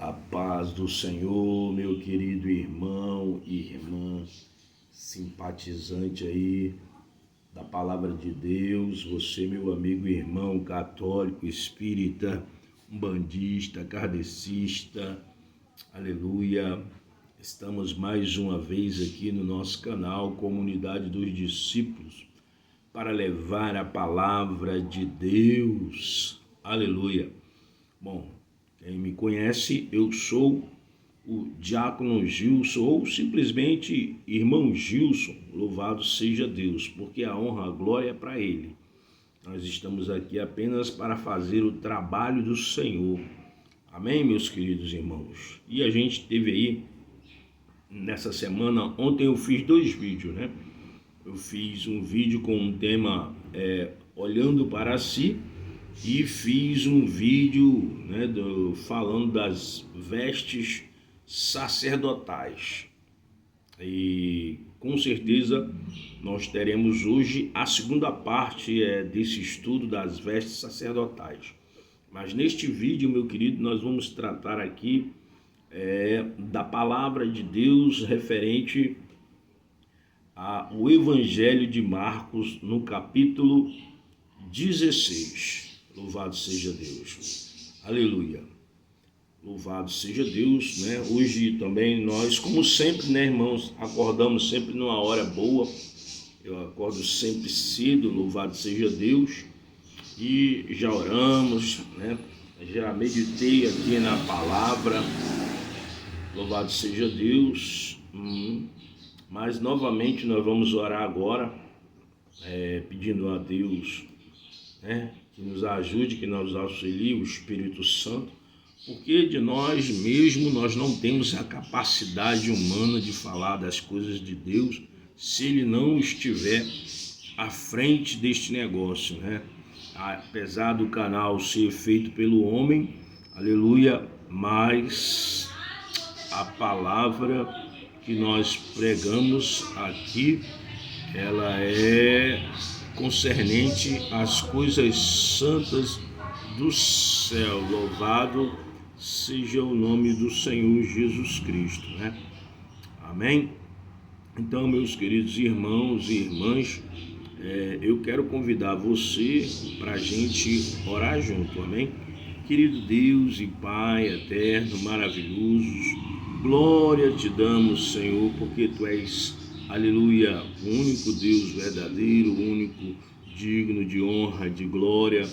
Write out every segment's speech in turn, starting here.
A paz do Senhor, meu querido irmão e irmã, simpatizante aí da palavra de Deus, você, meu amigo e irmão católico, espírita, umbandista, kardecista, aleluia. Estamos mais uma vez aqui no nosso canal Comunidade dos Discípulos para levar a palavra de Deus, aleluia. Bom, quem me conhece, eu sou o Diácono Gilson, ou simplesmente Irmão Gilson, louvado seja Deus, porque a honra, a glória é para Ele. Nós estamos aqui apenas para fazer o trabalho do Senhor. Amém, meus queridos irmãos? E a gente teve aí, nessa semana, ontem eu fiz 2 vídeos, né? Eu fiz um vídeo com um tema olhando para si, e fiz um vídeo, né, falando das vestes sacerdotais. E com certeza nós teremos hoje a segunda parte desse estudo das vestes sacerdotais. Mas neste vídeo, meu querido, nós vamos tratar aqui da palavra de Deus referente ao Evangelho de Marcos, no capítulo 16. Louvado seja Deus. Aleluia. Louvado seja Deus, né? Hoje também nós, como sempre, né, irmãos, acordamos sempre numa hora boa. Eu acordo sempre cedo, louvado seja Deus. E já oramos, né? Já meditei aqui na palavra. Louvado seja Deus. Mas novamente nós vamos orar agora, pedindo a Deus, né, que nos ajude, que nos auxilie, o Espírito Santo, porque de nós mesmos nós não temos a capacidade humana de falar das coisas de Deus se Ele não estiver à frente deste negócio, né? Apesar do canal ser feito pelo homem, aleluia, mas a palavra que nós pregamos aqui, ela é concernente às coisas santas do céu. Louvado seja o nome do Senhor Jesus Cristo, né? Amém? Então, meus queridos irmãos e irmãs, eu quero convidar você para a gente orar junto, amém? Querido Deus e Pai eterno, maravilhoso, glória te damos, Senhor, porque Tu és, aleluia, o único Deus verdadeiro, o único digno de honra, de glória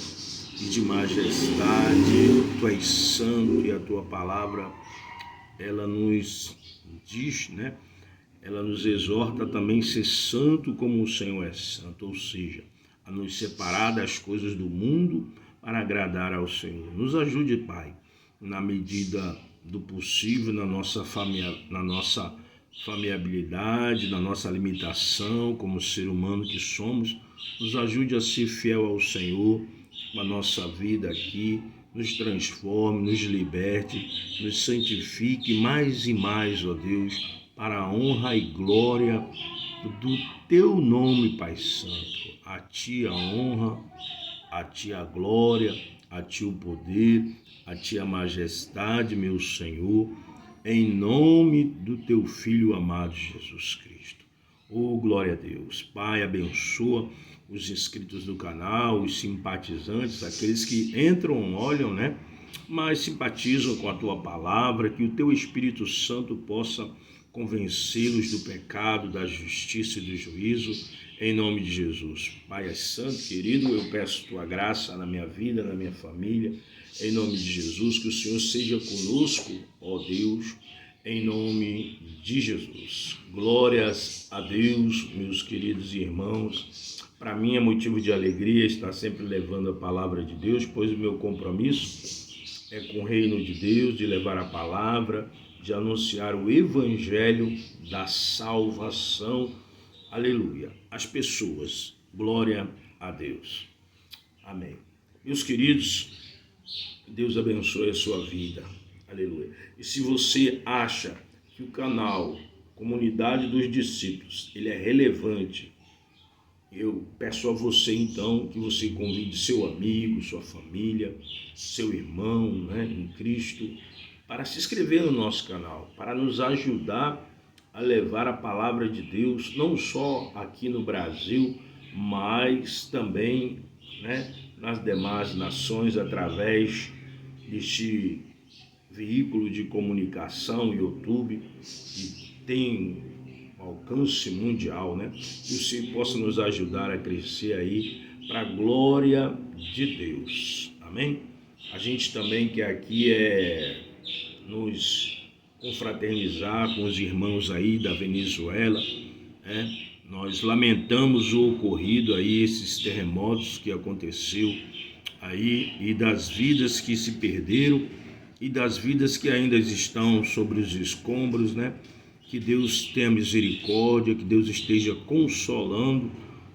e de majestade. Tu és santo e a Tua palavra, ela nos diz, né? Ela nos exorta também a ser santo como o Senhor é santo, ou seja, a nos separar das coisas do mundo para agradar ao Senhor. Nos ajude, Pai, na medida do possível, na nossa familiaridade, na nossa limitação como ser humano que somos. Nos ajude a ser fiel ao Senhor com a nossa vida aqui, nos transforme, nos liberte, nos santifique mais e mais, ó Deus, para a honra e glória do Teu nome, Pai Santo. A Ti a honra, a Ti a glória, a Ti o poder, a Ti a majestade, meu Senhor, em nome do Teu Filho amado Jesus Cristo. Oh, glória a Deus. Pai, abençoa os inscritos do canal, os simpatizantes, aqueles que entram, olham, né? Mas simpatizam com a Tua palavra, que o Teu Espírito Santo possa convencê-los do pecado, da justiça e do juízo, em nome de Jesus. Pai é santo, querido, eu peço Tua graça na minha vida, na minha família, em nome de Jesus, que o Senhor seja conosco, ó Deus, em nome de Jesus. Glórias a Deus, meus queridos irmãos. Para mim é motivo de alegria estar sempre levando a palavra de Deus, pois o meu compromisso é com o reino de Deus, de levar a palavra, de anunciar o Evangelho da salvação, aleluia, às pessoas. Glória a Deus. Amém. Meus queridos, Deus abençoe a sua vida, aleluia. E se você acha que o canal Comunidade dos Discípulos, ele é relevante, eu peço a você então que você convide seu amigo, sua família, seu irmão, né, em Cristo, para se inscrever no nosso canal, para nos ajudar a levar a palavra de Deus, não só aqui no Brasil, mas também, né, nas demais nações, através deste veículo de comunicação, YouTube, que tem alcance mundial, né? Que você possa nos ajudar a crescer aí para a glória de Deus. Amém? A gente também quer aqui nos confraternizar com os irmãos aí da Venezuela, né? Nós lamentamos o ocorrido aí, esses terremotos que aconteceu aí, e das vidas que se perderam e das vidas que ainda estão sobre os escombros, né? Que Deus tenha misericórdia, que Deus esteja consolando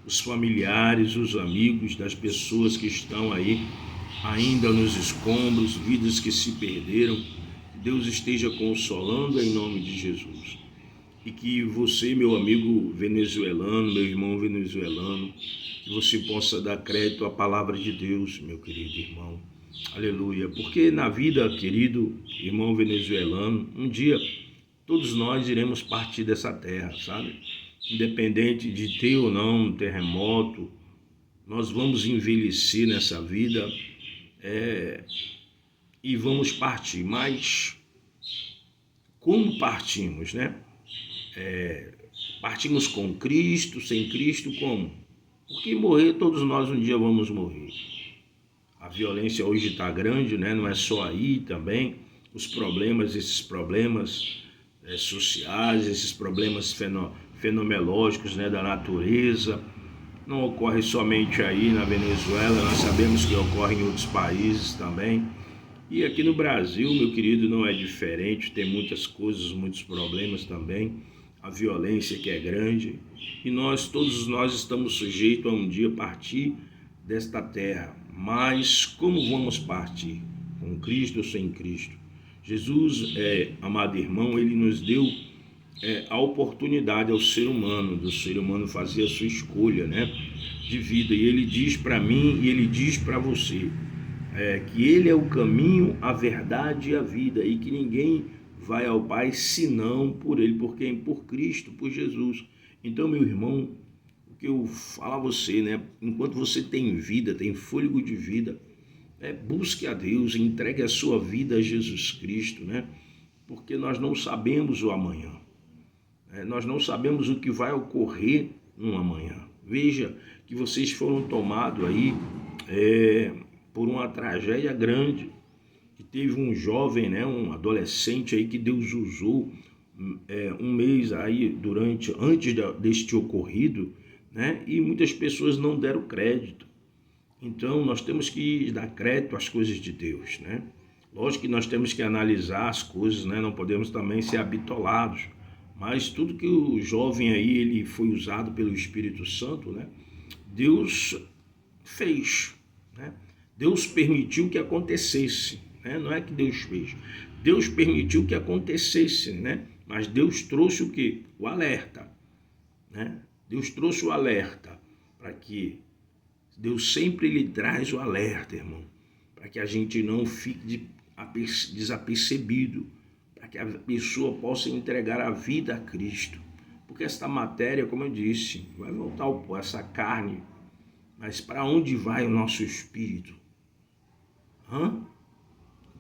os familiares, os amigos das pessoas que estão aí ainda nos escombros, vidas que se perderam. Que Deus esteja consolando em nome de Jesus. E que você, meu amigo venezuelano, meu irmão venezuelano, que você possa dar crédito à palavra de Deus, meu querido irmão. Aleluia. Porque na vida, querido irmão venezuelano, um dia todos nós iremos partir dessa terra, sabe? Independente de ter ou não um terremoto, nós vamos envelhecer nessa vida e vamos partir. Mas como partimos, né? Partimos com Cristo, sem Cristo, como? Porque morrer, todos nós um dia vamos morrer. A violência hoje está grande, né? Não é só aí também. Os problemas, esses problemas sociais, esses problemas fenomenológicos, né, da natureza, não ocorre somente aí na Venezuela, nós sabemos que ocorre em outros países também. E aqui no Brasil, meu querido, não é diferente, tem muitas coisas, muitos problemas também, a violência que é grande, e todos nós estamos sujeitos a um dia partir desta terra. Mas como vamos partir? Com Cristo ou sem Cristo? Jesus, amado irmão, ele nos deu a oportunidade ao ser humano, do ser humano fazer a sua escolha, né, de vida. E ele diz para mim e ele diz para você que ele é o caminho, a verdade e a vida, e que ninguém vai ao Pai senão por ele, por quem? Por Cristo, por Jesus. Então, meu irmão, o que eu falo a você, né, enquanto você tem vida, tem fôlego de vida, busque a Deus, entregue a sua vida a Jesus Cristo, né, porque nós não sabemos o amanhã. Nós não sabemos o que vai ocorrer no amanhã. Veja que vocês foram tomados aí por uma tragédia grande, que teve um jovem, né, um adolescente aí que Deus usou um mês aí antes deste ocorrido, né, e muitas pessoas não deram crédito. Então nós temos que dar crédito às coisas de Deus, né? Lógico que nós temos que analisar as coisas, né? Não podemos também ser habitolados. Mas tudo que o jovem aí, ele foi usado pelo Espírito Santo, né? Deus fez, né? Deus permitiu que acontecesse, né? Não é que Deus fez. Deus permitiu que acontecesse, né? Mas Deus trouxe o quê? O alerta, né? Deus trouxe o alerta para que Deus sempre lhe traz o alerta, irmão, para que a gente não fique desapercebido, para que a pessoa possa entregar a vida a Cristo. Porque esta matéria, como eu disse, vai voltar ao pó, essa carne, mas para onde vai o nosso espírito?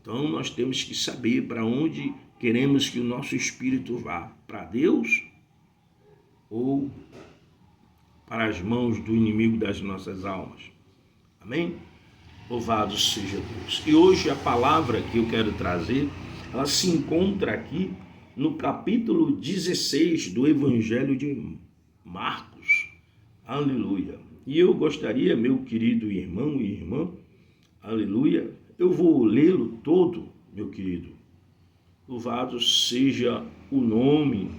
Então nós temos que saber para onde queremos que o nosso espírito vá, para Deus ou para as mãos do inimigo das nossas almas. Amém? Louvado seja Deus. E hoje a palavra que eu quero trazer, ela se encontra aqui no capítulo 16 do Evangelho de Marcos. Aleluia. E eu gostaria, meu querido irmão e irmã, aleluia, eu vou lê-lo todo, meu querido. Louvado seja o nome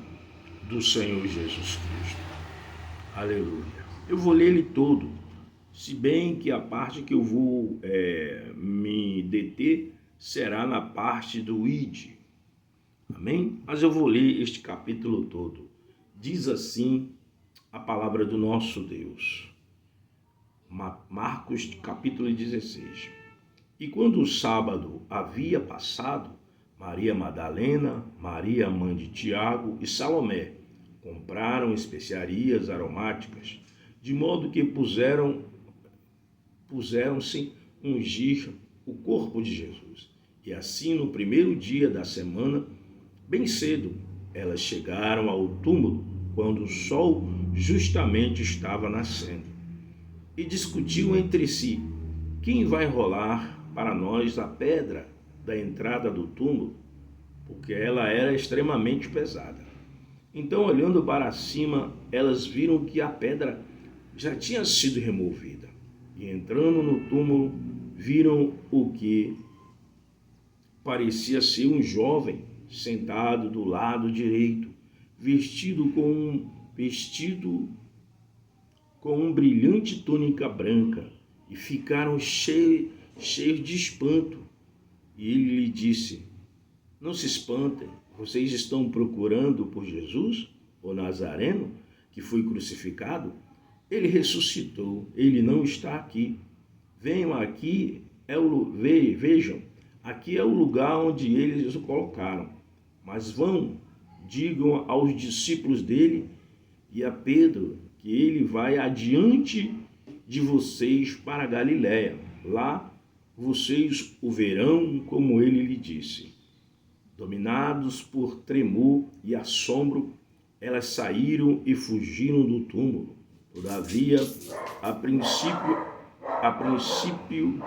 do Senhor Jesus Cristo. Aleluia. Eu vou ler ele todo, se bem que a parte que eu vou me deter será na parte do id. Amém? Mas eu vou ler este capítulo todo. Diz assim a palavra do nosso Deus. Marcos capítulo 16. E quando o sábado havia passado, Maria Madalena, Maria, mãe de Tiago, e Salomé compraram especiarias aromáticas, de modo que puseram-se ungir o corpo de Jesus. E assim, no primeiro dia da semana, bem cedo, elas chegaram ao túmulo, quando o sol justamente estava nascendo, e discutiam entre si: quem vai rolar para nós a pedra da entrada do túmulo? Porque ela era extremamente pesada. Então, olhando para cima, elas viram que a pedra já tinha sido removida. E entrando no túmulo, viram o que parecia ser um jovem sentado do lado direito, vestido com um brilhante túnica branca, e ficaram cheios de espanto. E ele lhe disse: não se espantem, vocês estão procurando por Jesus, o Nazareno, que foi crucificado? Ele ressuscitou, ele não está aqui. Venham aqui, vejam, aqui é o lugar onde eles o colocaram. Mas vão, digam aos discípulos dele e a Pedro que ele vai adiante de vocês para a Galiléia. Lá vocês o verão, como ele lhe disse. Dominados por tremor e assombro, elas saíram e fugiram do túmulo. Todavia, a princípio,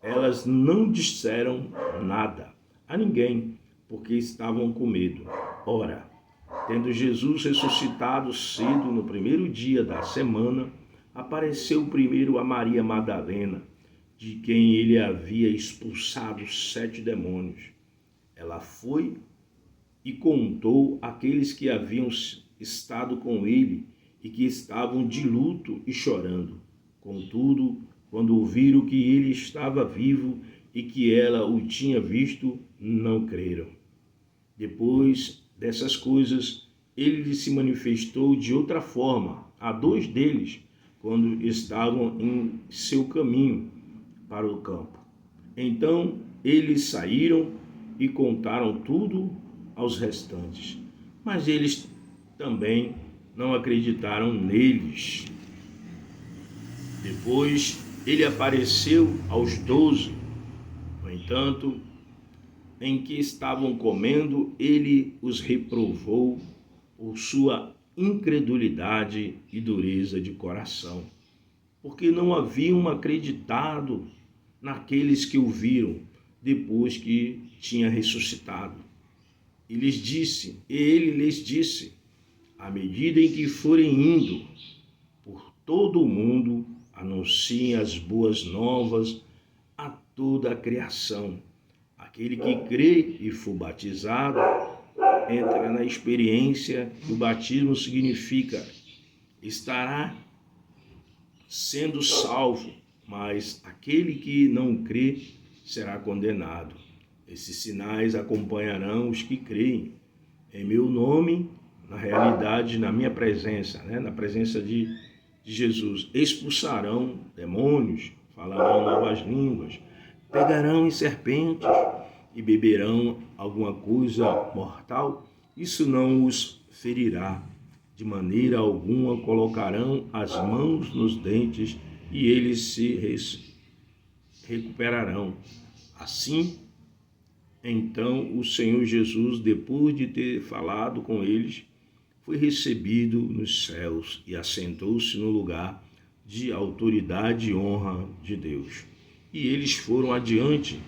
elas não disseram nada a ninguém, porque estavam com medo. Ora, tendo Jesus ressuscitado cedo no primeiro dia da semana, apareceu primeiro a Maria Madalena, de quem ele havia expulsado 7 demônios. Ela foi e contou àqueles que haviam estado com ele e que estavam de luto e chorando. Contudo, quando ouviram que ele estava vivo e que ela o tinha visto, não creram. Depois dessas coisas, ele se manifestou de outra forma a 2 deles, quando estavam em seu caminho para o campo. Então eles saíram e contaram tudo aos restantes, mas eles também não acreditaram neles. Depois ele apareceu aos 12. No entanto, em que estavam comendo, ele os reprovou por sua incredulidade e dureza de coração, porque não haviam acreditado naqueles que o viram depois que tinha ressuscitado. Ele lhes disse: à medida em que forem indo por todo o mundo, anunciem as boas novas a toda a criação. Aquele que crê e for batizado entra na experiência que o batismo significa. Estará sendo salvo, mas aquele que não crê será condenado. Esses sinais acompanharão os que creem. Em meu nome, na realidade, na minha presença, na presença de Jesus, expulsarão demônios, falarão novas línguas, pegarão em serpentes e beberão alguma coisa mortal. Isso não os ferirá. De maneira alguma colocarão as mãos nos dentes e eles se recuperarão. Assim, então, o Senhor Jesus, depois de ter falado com eles, foi recebido nos céus e assentou-se no lugar de autoridade e honra de Deus. E eles foram adiante,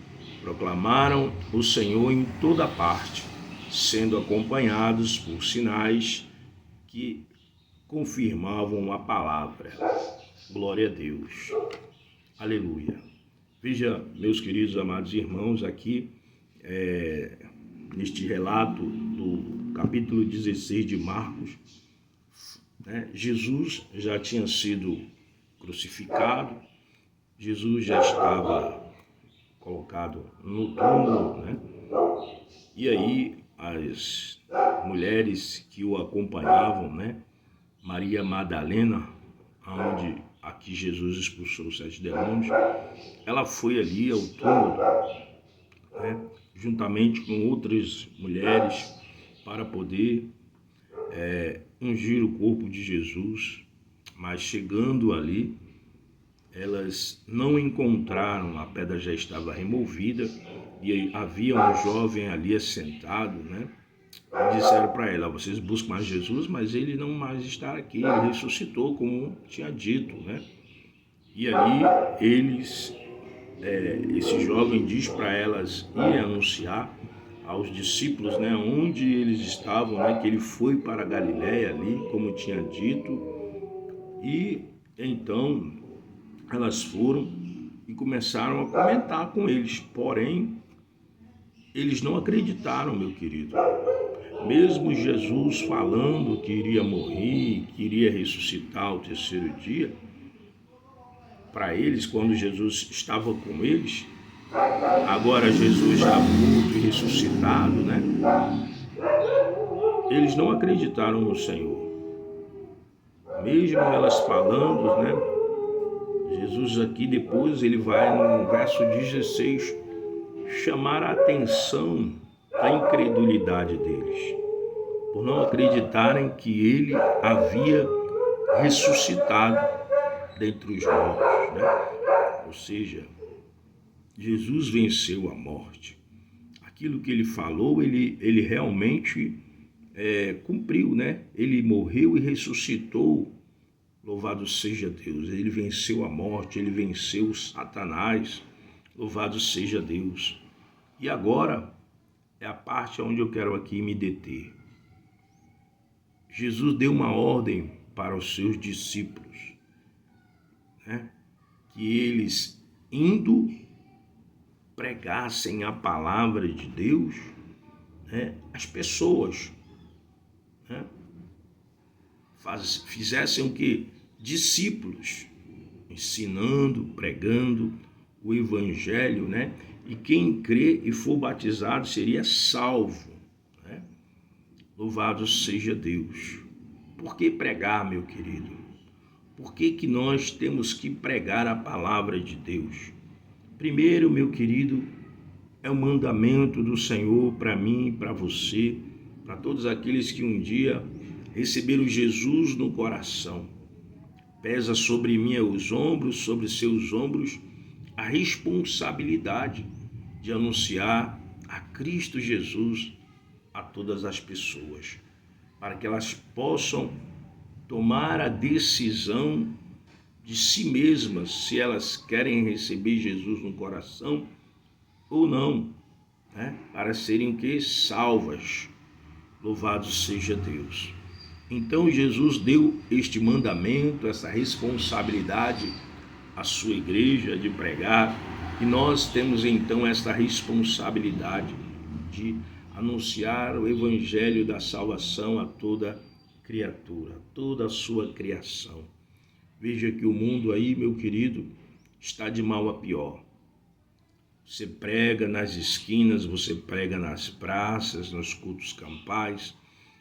proclamaram o Senhor em toda parte, sendo acompanhados por sinais que confirmavam a palavra. Glória a Deus. Aleluia. Veja, meus queridos amados irmãos, aqui neste relato do capítulo 16 de Marcos, Jesus já tinha sido crucificado, Jesus já estava colocado no túmulo, E aí as mulheres que o acompanhavam, Maria Madalena, onde aqui Jesus expulsou os 7 demônios, ela foi ali ao túmulo, juntamente com outras mulheres, para poder ungir o corpo de Jesus. Mas chegando ali, elas não encontraram, a pedra já estava removida e havia um jovem ali assentado, né? E disseram para ela: vocês buscam mais Jesus, mas ele não mais está aqui, ele ressuscitou, como tinha dito, né? E ali esse jovem diz para elas ir anunciar aos discípulos, né, onde eles estavam, né, que ele foi para a Galiléia ali, como tinha dito. E então elas foram e começaram a comentar com eles, porém eles não acreditaram, meu querido. Mesmo Jesus falando que iria morrer, que iria ressuscitar ao terceiro dia, para eles, quando Jesus estava com eles, agora Jesus já morto e ressuscitado, né? Eles não acreditaram no Senhor. Mesmo elas falando, né? Jesus aqui depois ele vai no verso 16 chamar a atenção da incredulidade deles, por não acreditarem que ele havia ressuscitado dentre os mortos, né? Ou seja, Jesus venceu a morte. Aquilo que ele falou, ele realmente cumpriu, né? Ele morreu e ressuscitou. Louvado seja Deus. Ele venceu a morte, ele venceu Satanás. Louvado seja Deus. E agora é a parte onde eu quero aqui me deter. Jesus deu uma ordem para os seus discípulos, né? Que eles, indo, pregassem a palavra de Deus, né, às pessoas, né? Fizessem o que? Discípulos, ensinando, pregando o evangelho, né? E quem crê e for batizado seria salvo, né? Louvado seja Deus. Por que pregar, meu querido? Por que nós temos que pregar a palavra de Deus? Primeiro, meu querido, é o mandamento do Senhor para mim, para você, para todos aqueles que um dia receberam Jesus no coração. Pesa sobre mim os ombros, sobre seus ombros, a responsabilidade de anunciar a Cristo Jesus a todas as pessoas, para que elas possam tomar a decisão de si mesmas, se elas querem receber Jesus no coração ou não, né? Para serem que? Salvas. Louvado seja Deus. Então Jesus deu este mandamento, essa responsabilidade à sua igreja de pregar, e nós temos então esta responsabilidade de anunciar o evangelho da salvação a toda criatura, toda a sua criação. Veja que o mundo aí, meu querido, está de mal a pior. Você prega nas esquinas, você prega nas praças, nos cultos campais,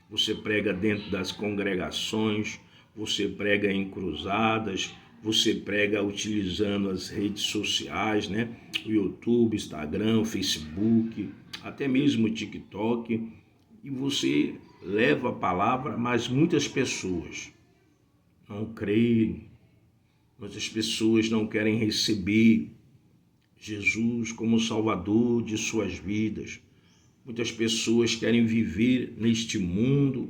você prega dentro das congregações, você prega em cruzadas, você prega utilizando as redes sociais, né? O YouTube, Instagram, Facebook, até mesmo o TikTok, e você leva a palavra, mas muitas pessoas não creem, muitas pessoas não querem receber Jesus como Salvador de suas vidas. Muitas pessoas querem viver neste mundo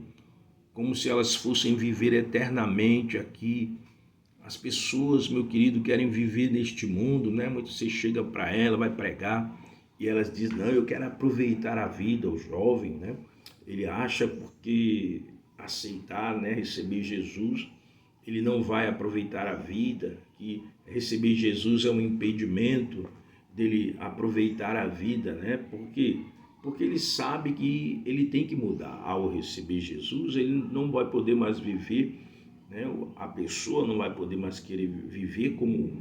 como se elas fossem viver eternamente aqui. As pessoas, meu querido, querem viver neste mundo, né? Você chega para ela, vai pregar, e elas dizem: não, eu quero aproveitar a vida. O jovem, né? Ele acha porque aceitar, né, receber Jesus, ele não vai aproveitar a vida, que receber Jesus é um impedimento dele aproveitar a vida, né? Por quê? Porque ele sabe que ele tem que mudar. Ao receber Jesus, ele não vai poder mais viver, né? A pessoa não vai poder mais querer viver como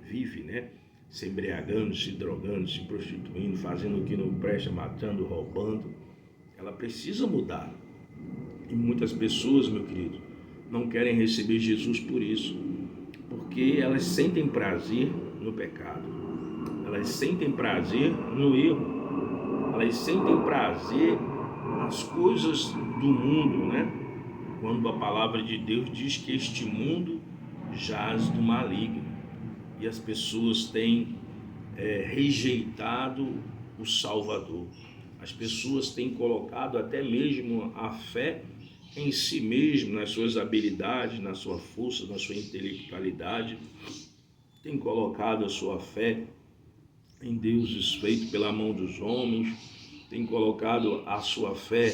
vive, né? Se embriagando, se drogando, se prostituindo, fazendo o que não presta, matando, roubando. Ela precisa mudar. E muitas pessoas, meu querido, não querem receber Jesus por isso, porque elas sentem prazer no pecado, elas sentem prazer no erro. elas sentem prazer nas coisas do mundo, né? Quando a palavra de Deus diz que este mundo jaz do maligno e as pessoas têm rejeitado o Salvador. As pessoas têm colocado até mesmo a fé em si mesmo, nas suas habilidades, na sua força, na sua intelectualidade, têm colocado a sua fé em deuses feitos pela mão dos homens, têm colocado a sua fé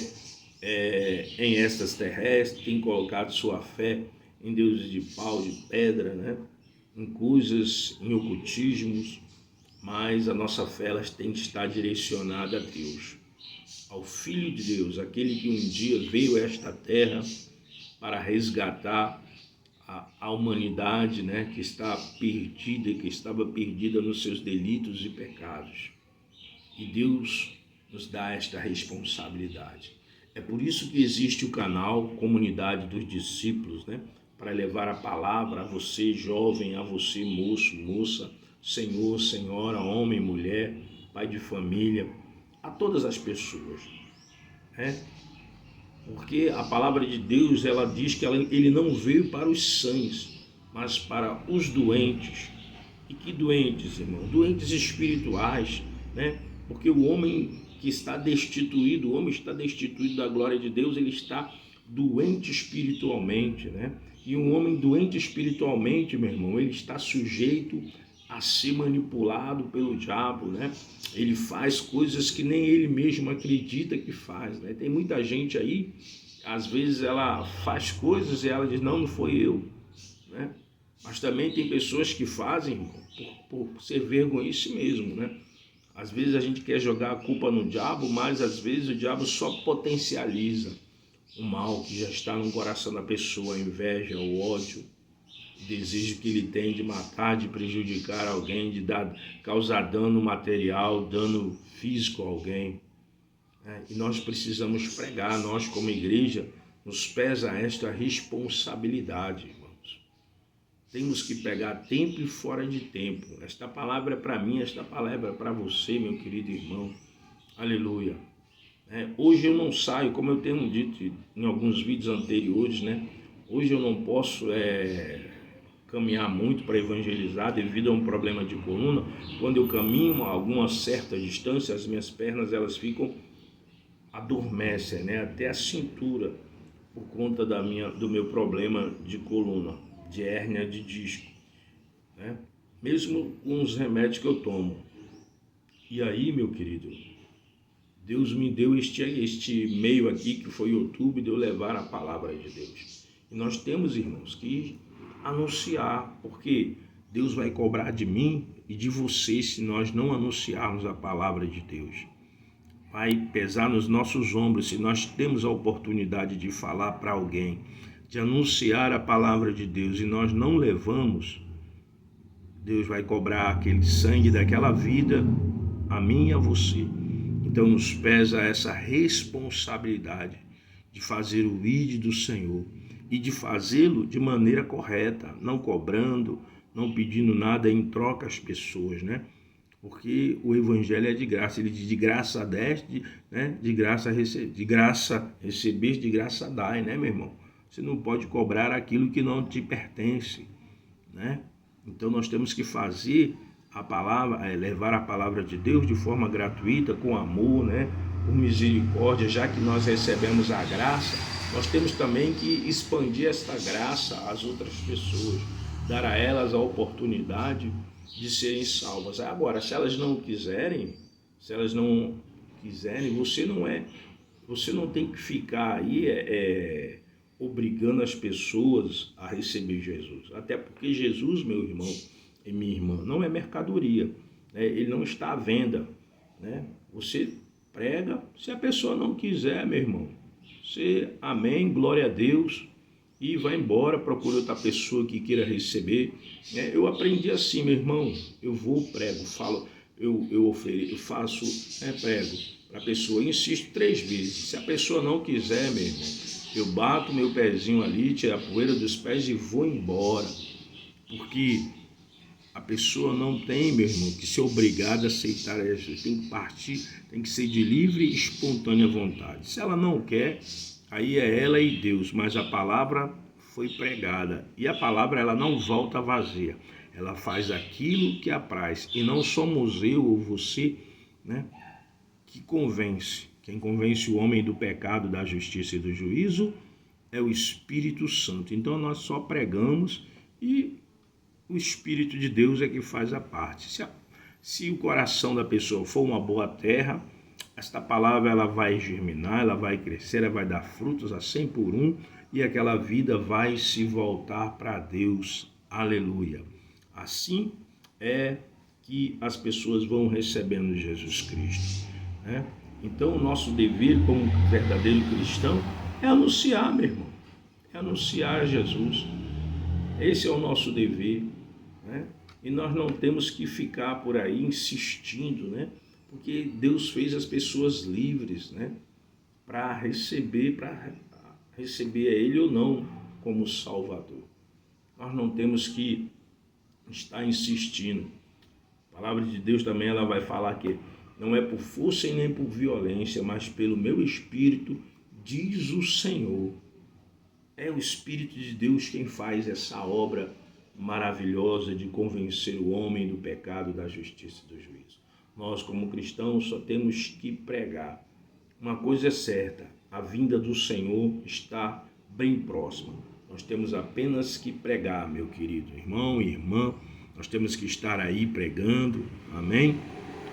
em extraterrestres, têm colocado sua fé em deuses de pau, de pedra, né? Em coisas, em ocultismos, mas a nossa fé ela tem que estar direcionada a Deus, ao Filho de Deus, aquele que um dia veio a esta terra para resgatar a humanidade, né, que está perdida, que estava perdida nos seus delitos e pecados. E Deus nos dá esta responsabilidade. É por isso que existe o canal Comunidade dos Discípulos, né, para levar a palavra a você, jovem, a você, moço, moça, senhor, senhora, homem, mulher, pai de família, a todas as pessoas, né? Porque a palavra de Deus, ela diz que ele não veio para os sãos, mas para os doentes. E que doentes, irmão? Doentes espirituais, né? Porque o homem que está destituído, o homem está destituído da glória de Deus, ele está doente espiritualmente, né? E um homem doente espiritualmente, meu irmão, ele está sujeito a ser manipulado pelo diabo, né? Ele faz coisas que nem ele mesmo acredita que faz, né? Tem muita gente aí, às vezes ela faz coisas e ela diz, não foi eu, né? Mas também tem pessoas que fazem por ser vergonhice mesmo, né? Às vezes a gente quer jogar a culpa no diabo, mas às vezes o diabo só potencializa o mal que já está no coração da pessoa, a inveja, o ódio, o desejo que ele tem de matar, de prejudicar alguém, de causar dano material, dano físico a alguém. E nós precisamos pregar, nós como igreja, nos pesa esta responsabilidade, irmãos. Temos que pegar tempo e fora de tempo. Esta palavra é para mim, esta palavra é para você, meu querido irmão. Aleluia. Hoje eu não saio, como eu tenho dito em alguns vídeos anteriores, né? Hoje eu não posso caminhar muito para evangelizar devido a um problema de coluna. Quando eu caminho a alguma certa distância, as minhas pernas elas ficam adormecem, né? Até a cintura, por conta do meu problema de coluna, de hérnia de disco, né? Mesmo com os remédios que eu tomo. E aí, meu querido, Deus me deu este meio aqui, que foi o YouTube, de eu levar a palavra de Deus. E nós temos, irmãos, que anunciar, porque Deus vai cobrar de mim e de você se nós não anunciarmos a palavra de Deus. Vai pesar nos nossos ombros se nós temos a oportunidade de falar para alguém, de anunciar a palavra de Deus e nós não levamos. Deus vai cobrar aquele sangue daquela vida a mim e a você. Então nos pesa essa responsabilidade de fazer o ID do Senhor e de fazê-lo de maneira correta, não cobrando, não pedindo nada em troca às pessoas, né? Porque o evangelho é de graça, ele diz de graça deste, né? De graça receber, de graça dai, né, meu irmão? Você não pode cobrar aquilo que não te pertence, né? Então nós temos que fazer a palavra, levar a palavra de Deus de forma gratuita, com amor, né? Com misericórdia, já que nós recebemos a graça, nós temos também que expandir esta graça às outras pessoas, dar a elas a oportunidade de serem salvas. Agora, se elas não quiserem, você não tem que ficar aí obrigando as pessoas a receber Jesus. Até porque Jesus, meu irmão e minha irmã, não é mercadoria, né? Ele não está à venda, né? Você prega, se a pessoa não quiser, meu irmão, você, amém, glória a Deus, e vai embora, procura outra pessoa que queira receber. Eu aprendi assim, meu irmão, eu vou, prego, falo, eu faço, prego para a pessoa, insisto 3 vezes. Se a pessoa não quiser, meu irmão, eu bato meu pezinho ali, tiro a poeira dos pés e vou embora. Porque A pessoa não tem, meu irmão, que ser obrigada a aceitar Jesus. Tem que partir, tem que ser de livre e espontânea vontade. Se ela não quer, aí é ela e Deus, mas a palavra foi pregada. E a palavra, ela não volta vazia. Ela faz aquilo que apraz. E não somos eu ou você, né, que convence. Quem convence o homem do pecado, da justiça e do juízo é o Espírito Santo. Então nós só pregamos e o Espírito de Deus é que faz a parte. Se o coração da pessoa for uma boa terra, esta palavra ela vai germinar, ela vai crescer, ela vai dar frutos a 100 por 1 e aquela vida vai se voltar para Deus. Aleluia. Assim é que as pessoas vão recebendo Jesus Cristo, né? Então o nosso dever como verdadeiro cristão é anunciar, meu irmão. É anunciar Jesus. Esse é o nosso dever, né? E nós não temos que ficar por aí insistindo, né? Porque Deus fez as pessoas livres, né? Para receber a Ele ou não como Salvador. Nós não temos que estar insistindo. A palavra de Deus também ela vai falar que não é por força e nem por violência, mas pelo meu Espírito, diz o Senhor. É o Espírito de Deus quem faz essa obra maravilhosa de convencer o homem do pecado, da justiça e do juízo. Nós, como cristãos, só temos que pregar. Uma coisa é certa, a vinda do Senhor está bem próxima. Nós temos apenas que pregar, meu querido irmão e irmã. Nós temos que estar aí pregando, amém?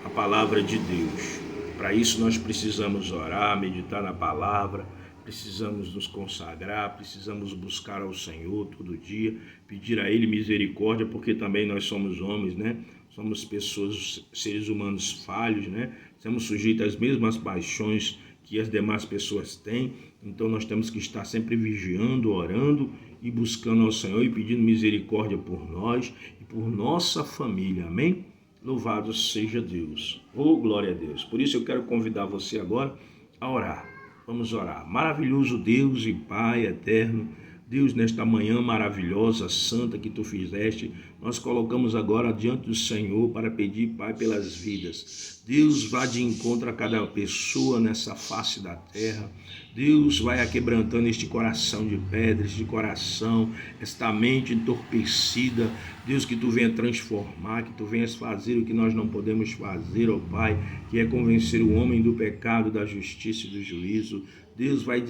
A palavra de Deus. Para isso nós precisamos orar, meditar na palavra, precisamos nos consagrar, precisamos buscar ao Senhor todo dia, pedir a Ele misericórdia, porque também nós somos homens, né? Somos pessoas, seres humanos falhos, né? Somos sujeitos às mesmas paixões que as demais pessoas têm, então nós temos que estar sempre vigiando, orando e buscando ao Senhor e pedindo misericórdia por nós e por nossa família, amém? Louvado seja Deus, oh glória a Deus. Por isso eu quero convidar você agora a orar. Vamos orar. Maravilhoso Deus e Pai eterno, Deus, nesta manhã maravilhosa, santa que Tu fizeste, nós colocamos agora diante do Senhor para pedir, Pai, pelas vidas. Deus, vá de encontro a cada pessoa nessa face da terra. Deus, vai aquebrantando este coração de pedra, este coração, esta mente entorpecida. Deus, que Tu venha transformar, que Tu venhas fazer o que nós não podemos fazer, ó Pai, que é convencer o homem do pecado, da justiça e do juízo. Deus, vai,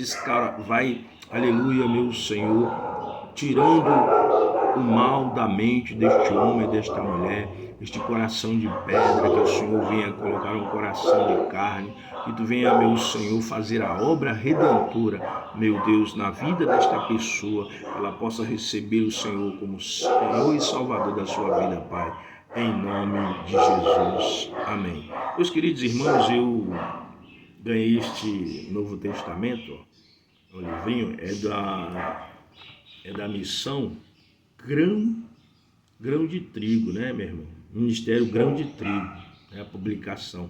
aleluia, meu Senhor, tirando o mal da mente deste homem, desta mulher, este coração de pedra, que o Senhor venha colocar um coração de carne, que Tu venha, meu Senhor, fazer a obra redentora, meu Deus, na vida desta pessoa, ela possa receber o Senhor como Senhor e Salvador da sua vida, Pai, em nome de Jesus, amém. Meus queridos irmãos, eu ganhei este Novo Testamento, ó, o livrinho, é da missão Grão de Trigo, né, meu irmão? Ministério Grão de Trigo, é a publicação.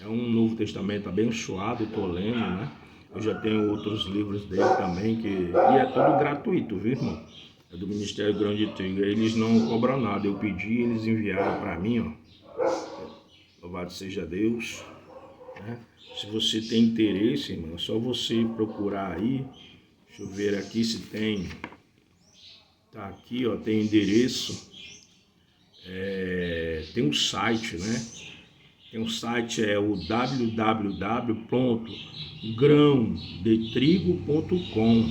É um Novo Testamento abençoado, estou lendo, né? Eu já tenho outros livros dele também, e é tudo gratuito, viu, irmão? É do Ministério Grão de Trigo. Eles não cobram nada, eu pedi, eles enviaram para mim, ó. Louvado seja Deus, né? Se você tem interesse, irmão, é só você procurar aí. Deixa eu ver aqui se tem. Tá aqui, ó, tem endereço. Tem um site, né? Tem um site, é o www.grãodetrigo.com.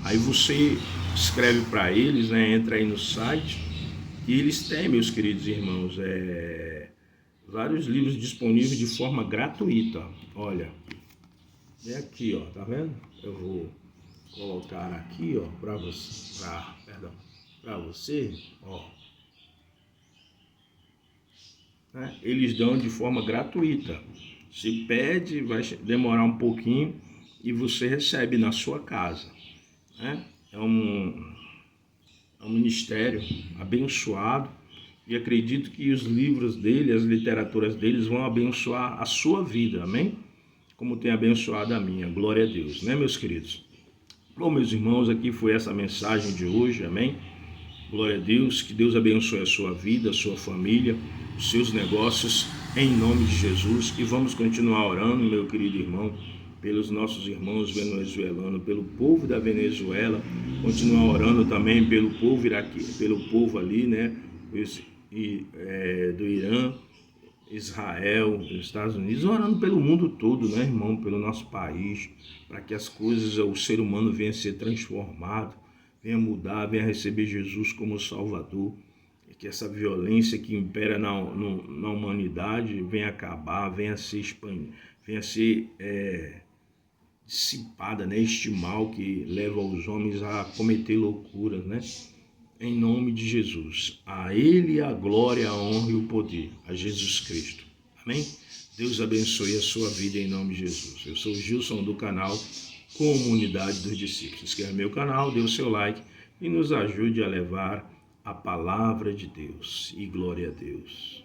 Aí você escreve para eles, né? Entra aí no site e eles têm, meus queridos irmãos, vários livros disponíveis de forma gratuita. Olha, é aqui, ó, tá vendo? Eu vou colocar aqui, ó, para você, ó. Né? Eles dão de forma gratuita. Se pede, vai demorar um pouquinho e você recebe na sua casa, né? É um ministério abençoado e acredito que os livros dele, as literaturas deles vão abençoar a sua vida, amém? Como tem abençoado a minha, glória a Deus, né, meus queridos? Bom, meus irmãos, aqui foi essa mensagem de hoje, amém? Glória a Deus, que Deus abençoe a sua vida, a sua família, os seus negócios, em nome de Jesus. E vamos continuar orando, meu querido irmão, pelos nossos irmãos venezuelanos, pelo povo da Venezuela, continuar orando também pelo povo iraqui, pelo povo ali, né, do Irã, Israel, Estados Unidos, orando pelo mundo todo, né, irmão, pelo nosso país, para que as coisas, o ser humano venha a ser transformado, venha mudar, venha receber Jesus como Salvador, e que essa violência que impera na humanidade venha acabar, venha ser expandida, venha ser dissipada, né, este mal que leva os homens a cometer loucuras, né? Em nome de Jesus, a Ele a glória, a honra e o poder, a Jesus Cristo. Amém? Deus abençoe a sua vida em nome de Jesus. Eu sou o Gilson do canal Comunidade dos Discípulos. Se inscreva no meu canal, dê o seu like e nos ajude a levar a palavra de Deus. E glória a Deus.